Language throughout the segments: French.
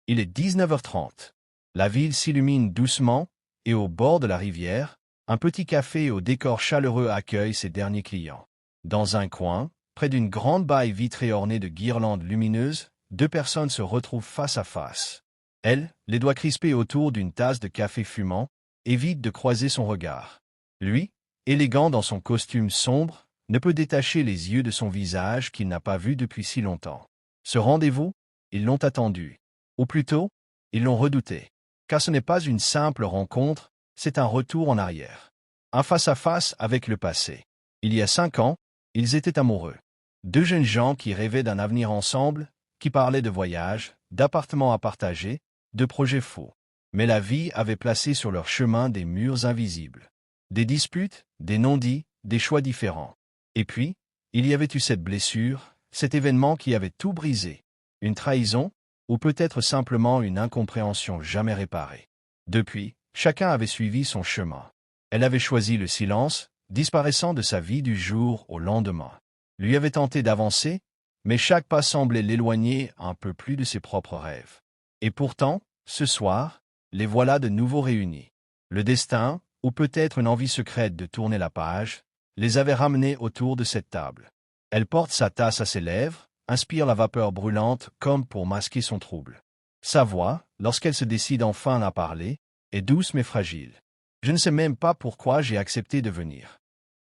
Il est 19h30. La ville s'illumine doucement, et au bord de la rivière, un petit café au décor chaleureux accueille ses derniers clients. Dans un coin, près d'une grande baille vitrée ornée de guirlandes lumineuses, deux personnes se retrouvent face à face. Elle, les doigts crispés autour d'une tasse de café fumant, évite de croiser son regard. Lui, élégant dans son costume sombre, ne peut détacher les yeux de son visage qu'il n'a pas vu depuis si longtemps. Ce rendez-vous, ils l'ont attendu. Ou plutôt, ils l'ont redouté. Car ce n'est pas une simple rencontre, c'est un retour en arrière. Un face-à-face avec le passé. Il y a 5 ans, ils étaient amoureux. Deux jeunes gens qui rêvaient d'un avenir ensemble, qui parlaient de voyages, d'appartements à partager, de projets fous. Mais la vie avait placé sur leur chemin des murs invisibles. Des disputes, des non-dits, des choix différents. Et puis, il y avait eu cette blessure, cet événement qui avait tout brisé. Une trahison, ou peut-être simplement une incompréhension jamais réparée. Depuis, chacun avait suivi son chemin. Elle avait choisi le silence, disparaissant de sa vie du jour au lendemain. Lui avait tenté d'avancer, mais chaque pas semblait l'éloigner un peu plus de ses propres rêves. Et pourtant, ce soir, les voilà de nouveau réunis. Le destin, ou peut-être une envie secrète de tourner la page, les avait ramenés autour de cette table. Elle porte sa tasse à ses lèvres, inspire la vapeur brûlante comme pour masquer son trouble. Sa voix, lorsqu'elle se décide enfin à parler, est douce mais fragile. Je ne sais même pas pourquoi j'ai accepté de venir.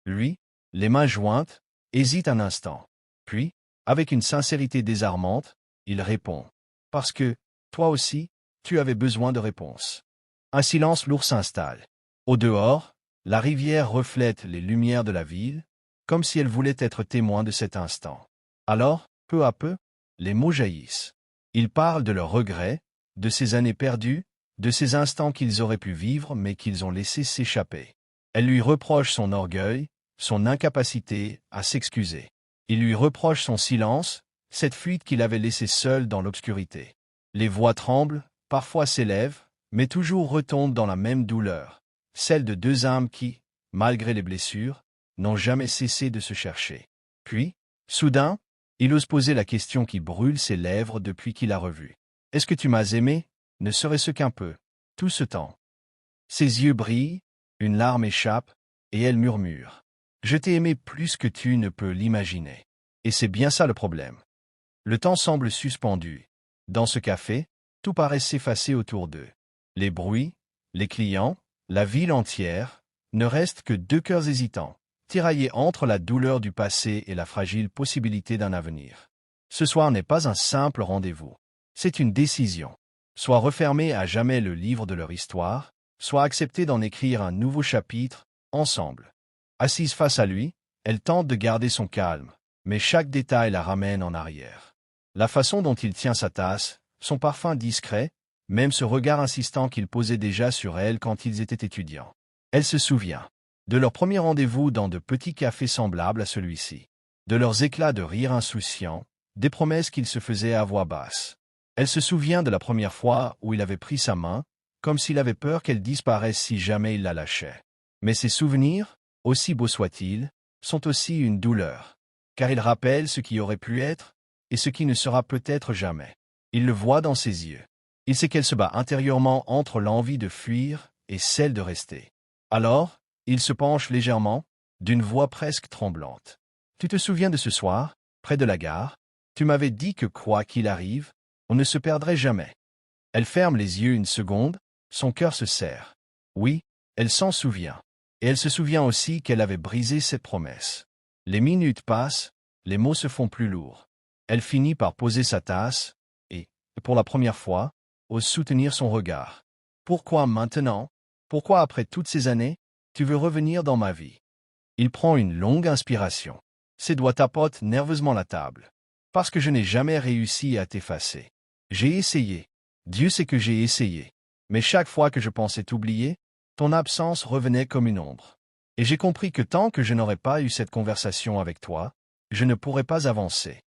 Lui, les mains jointes, hésite un instant. Puis, avec une sincérité désarmante, il répond. Parce que, toi aussi, tu avais besoin de réponses. Un silence lourd s'installe. Au dehors, la rivière reflète les lumières de la ville, comme si elle voulait être témoin de cet instant. Alors, peu à peu, les mots jaillissent. Ils parlent de leurs regrets, de ces années perdues, de ces instants qu'ils auraient pu vivre mais qu'ils ont laissé s'échapper. Elle lui reproche son orgueil, son incapacité à s'excuser. Il lui reproche son silence, cette fuite qu'il avait laissée seule dans l'obscurité. Les voix tremblent, parfois s'élèvent, mais toujours retombent dans la même douleur, celle de deux âmes qui, malgré les blessures, n'ont jamais cessé de se chercher. Puis, soudain, il ose poser la question qui brûle ses lèvres depuis qu'il l'a revue. « Est-ce que tu m'as aimé, ne serait-ce qu'un peu, tout ce temps ?» Ses yeux brillent, une larme échappe, et elle murmure. « Je t'ai aimé plus que tu ne peux l'imaginer. » Et c'est bien ça le problème. Le temps semble suspendu. Dans ce café, tout paraît s'effacer autour d'eux. Les bruits, les clients, la ville entière, ne restent que deux cœurs hésitants, tiraillés entre la douleur du passé et la fragile possibilité d'un avenir. Ce soir n'est pas un simple rendez-vous. C'est une décision. Soit refermer à jamais le livre de leur histoire, soit accepter d'en écrire un nouveau chapitre, ensemble. Assise face à lui, elle tente de garder son calme, mais chaque détail la ramène en arrière. La façon dont il tient sa tasse, son parfum discret, même ce regard insistant qu'il posait déjà sur elle quand ils étaient étudiants. Elle se souvient de leur premier rendez-vous dans de petits cafés semblables à celui-ci, de leurs éclats de rire insouciants, des promesses qu'ils se faisaient à voix basse. Elle se souvient de la première fois où il avait pris sa main, comme s'il avait peur qu'elle disparaisse si jamais il la lâchait. Mais ces souvenirs, aussi beaux soient-ils, sont aussi une douleur, car ils rappellent ce qui aurait pu être et ce qui ne sera peut-être jamais. Il le voit dans ses yeux. Il sait qu'elle se bat intérieurement entre l'envie de fuir et celle de rester. Alors, il se penche légèrement, d'une voix presque tremblante. « Tu te souviens de ce soir, près de la gare? Tu m'avais dit que quoi qu'il arrive, on ne se perdrait jamais. » Elle ferme les yeux une seconde, son cœur se serre. Oui, elle s'en souvient. Et elle se souvient aussi qu'elle avait brisé cette promesse. Les minutes passent, les mots se font plus lourds. Elle finit par poser sa tasse, et, pour la première fois, ose soutenir son regard. « Pourquoi maintenant? Pourquoi après toutes ces années, tu veux revenir dans ma vie ?» Il prend une longue inspiration. Ses doigts tapotent nerveusement la table. « Parce que je n'ai jamais réussi à t'effacer. J'ai essayé. Dieu sait que j'ai essayé. Mais chaque fois que je pensais t'oublier, ton absence revenait comme une ombre. Et j'ai compris que tant que je n'aurais pas eu cette conversation avec toi, je ne pourrais pas avancer. »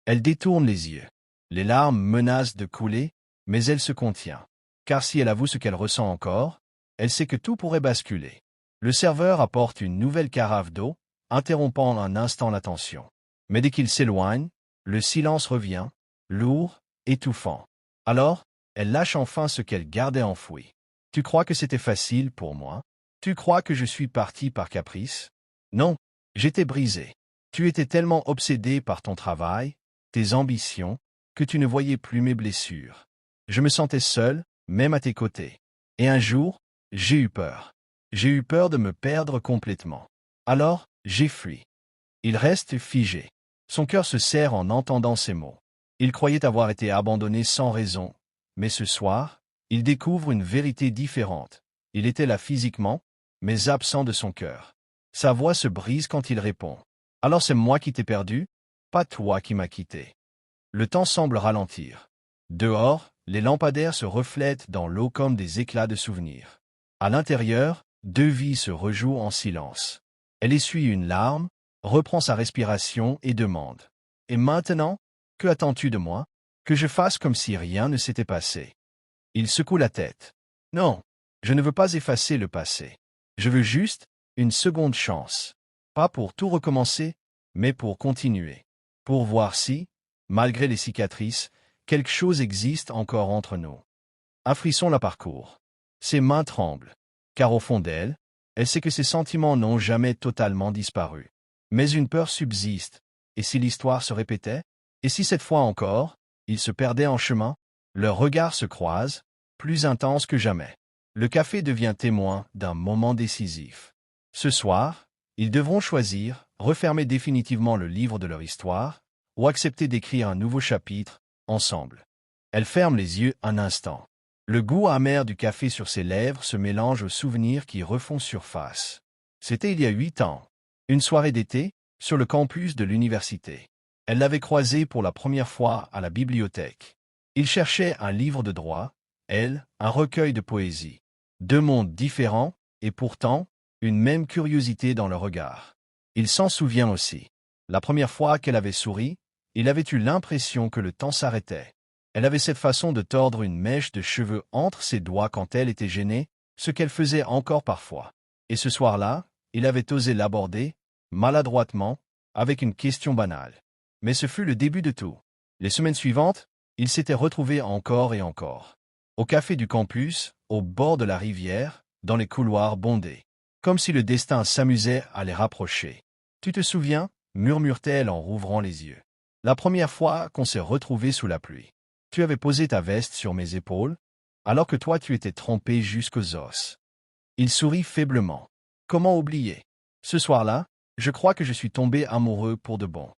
Elle détourne les yeux. Les larmes menacent de couler, mais elle se contient. Car si elle avoue ce qu'elle ressent encore, elle sait que tout pourrait basculer. Le serveur apporte une nouvelle carafe d'eau, interrompant un instant l'attention. Mais dès qu'il s'éloigne, le silence revient, lourd, étouffant. Alors, Elle lâche enfin ce qu'elle gardait enfoui. Tu crois que c'était facile pour moi? Tu crois que je suis parti par caprice? Non, j'étais brisé. Tu étais tellement obsédé par ton travail, tes ambitions, que tu ne voyais plus mes blessures. Je me sentais seul, même à tes côtés. Et un jour, j'ai eu peur. J'ai eu peur de me perdre complètement. Alors, j'ai fui. Il reste figé. Son cœur se serre en entendant ces mots. Il croyait avoir été abandonné sans raison. Mais ce soir, il découvre une vérité différente. Il était là physiquement, mais absent de son cœur. Sa voix se brise quand il répond. Alors c'est moi qui t'ai perdu, pas toi qui m'as quitté. Le temps semble ralentir. Dehors, les lampadaires se reflètent dans l'eau comme des éclats de souvenirs. À l'intérieur, deux vies se rejouent en silence. Elle essuie une larme, reprend sa respiration et demande. Et maintenant, que attends-tu de moi? Que je fasse comme si rien ne s'était passé. Il secoue la tête. Non, je ne veux pas effacer le passé. Je veux juste une seconde chance. Pas pour tout recommencer, mais pour continuer. Pour voir si, malgré les cicatrices, quelque chose existe encore entre nous. Un frisson la parcourt. Ses mains tremblent, car au fond d'elle, elle sait que ses sentiments n'ont jamais totalement disparu. Mais une peur subsiste, et si l'histoire se répétait? Et si cette fois encore, ils se perdaient en chemin? Leurs regards se croisent, plus intenses que jamais. Le café devient témoin d'un moment décisif. Ce soir, ils devront choisir, refermer définitivement le livre de leur histoire, ou accepter d'écrire un nouveau chapitre, ensemble. Elle ferme les yeux un instant. Le goût amer du café sur ses lèvres se mélange aux souvenirs qui refont surface. C'était il y a 8 ans. Une soirée d'été, sur le campus de l'université. Elle l'avait croisé pour la première fois à la bibliothèque. Il cherchait un livre de droit, elle, un recueil de poésie. Deux mondes différents, et pourtant, une même curiosité dans le regard. Il s'en souvient aussi. La première fois qu'elle avait souri, il avait eu l'impression que le temps s'arrêtait. Elle avait cette façon de tordre une mèche de cheveux entre ses doigts quand elle était gênée, ce qu'elle faisait encore parfois. Et ce soir-là, il avait osé l'aborder, maladroitement, avec une question banale. Mais ce fut le début de tout. Les semaines suivantes, ils s'étaient retrouvés encore et encore. Au café du campus, au bord de la rivière, dans les couloirs bondés. Comme si le destin s'amusait à les rapprocher. « Tu te souviens ?» murmure-t-elle en rouvrant les yeux. « La première fois qu'on s'est retrouvés sous la pluie. Tu avais posé ta veste sur mes épaules, alors que toi tu étais trempé jusqu'aux os. » Il sourit faiblement. Comment oublier? Ce soir-là, je crois que je suis tombé amoureux pour de bon.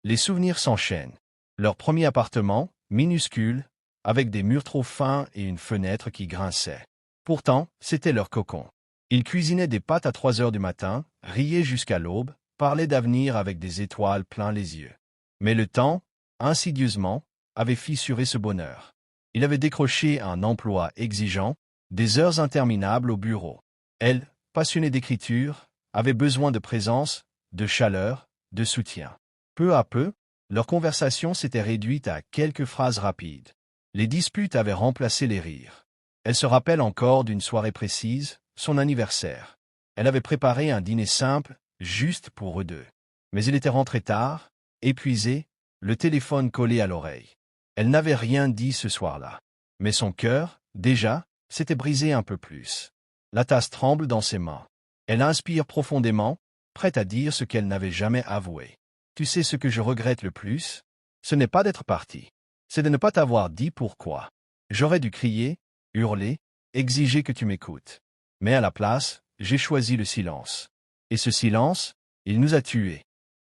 Les souvenirs s'enchaînent. Leur premier appartement, minuscule, avec des murs trop fins et une fenêtre qui grinçait. Pourtant, c'était leur cocon. Ils cuisinaient des pâtes à 3 heures du matin, riaient jusqu'à l'aube, parlaient d'avenir avec des étoiles plein les yeux. Mais le temps, insidieusement, avait fissuré ce bonheur. Il avait décroché un emploi exigeant, des heures interminables au bureau. Elle, passionnée d'écriture, avait besoin de présence, de chaleur, de soutien. Peu à peu, leur conversation s'était réduite à quelques phrases rapides. Les disputes avaient remplacé les rires. Elle se rappelle encore d'une soirée précise, son anniversaire. Elle avait préparé un dîner simple, juste pour eux deux. Mais il était rentré tard, épuisé, le téléphone collé à l'oreille. Elle n'avait rien dit ce soir-là. Mais son cœur, déjà, s'était brisé un peu plus. La tasse tremble dans ses mains. Elle inspire profondément, prête à dire ce qu'elle n'avait jamais avoué. Tu sais ce que je regrette le plus? Ce n'est pas d'être parti. C'est de ne pas t'avoir dit pourquoi. J'aurais dû crier, hurler, exiger que tu m'écoutes. Mais à la place, j'ai choisi le silence. Et ce silence, il nous a tués.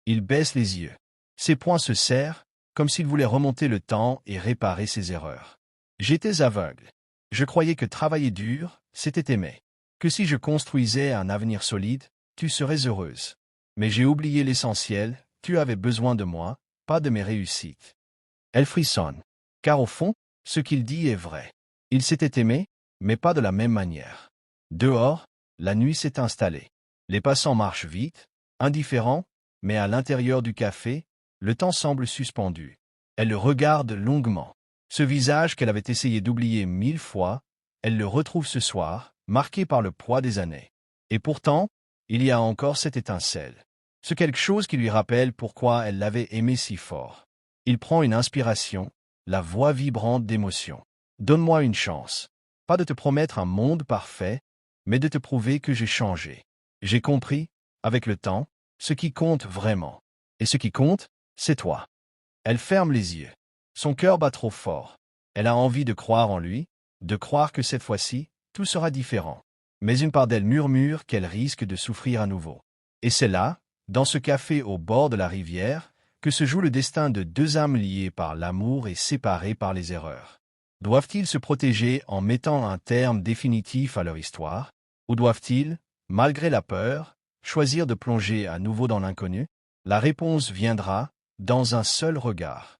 Il baisse les yeux. Ses poings se serrent, comme s'il voulait remonter le temps et réparer ses erreurs. J'étais aveugle. Je croyais que travailler dur, c'était aimer. Que si je construisais un avenir solide, tu serais heureuse. Mais j'ai oublié l'essentiel, tu avais besoin de moi, pas de mes réussites. Elle frissonne. Car au fond, ce qu'il dit est vrai. Il s'était aimé, mais pas de la même manière. Dehors, la nuit s'est installée. Les passants marchent vite, indifférents, mais à l'intérieur du café, le temps semble suspendu. Elle le regarde longuement. Ce visage qu'elle avait essayé d'oublier 1000 fois, elle le retrouve ce soir, marqué par le poids des années. Et pourtant, il y a encore cette étincelle. Ce quelque chose qui lui rappelle pourquoi elle l'avait aimé si fort. Il prend une inspiration, la voix vibrante d'émotion. Donne-moi une chance. Pas de te promettre un monde parfait, mais de te prouver que j'ai changé. J'ai compris, avec le temps, ce qui compte vraiment. Et ce qui compte, c'est toi. Elle ferme les yeux. Son cœur bat trop fort. Elle a envie de croire en lui, de croire que cette fois-ci, tout sera différent. Mais une part d'elle murmure qu'elle risque de souffrir à nouveau. Et c'est là, dans ce café au bord de la rivière, que se joue le destin de deux âmes liées par l'amour et séparées par les erreurs. Doivent-ils se protéger en mettant un terme définitif à leur histoire, ou doivent-ils, malgré la peur, choisir de plonger à nouveau dans l'inconnu? La réponse viendra dans un seul regard.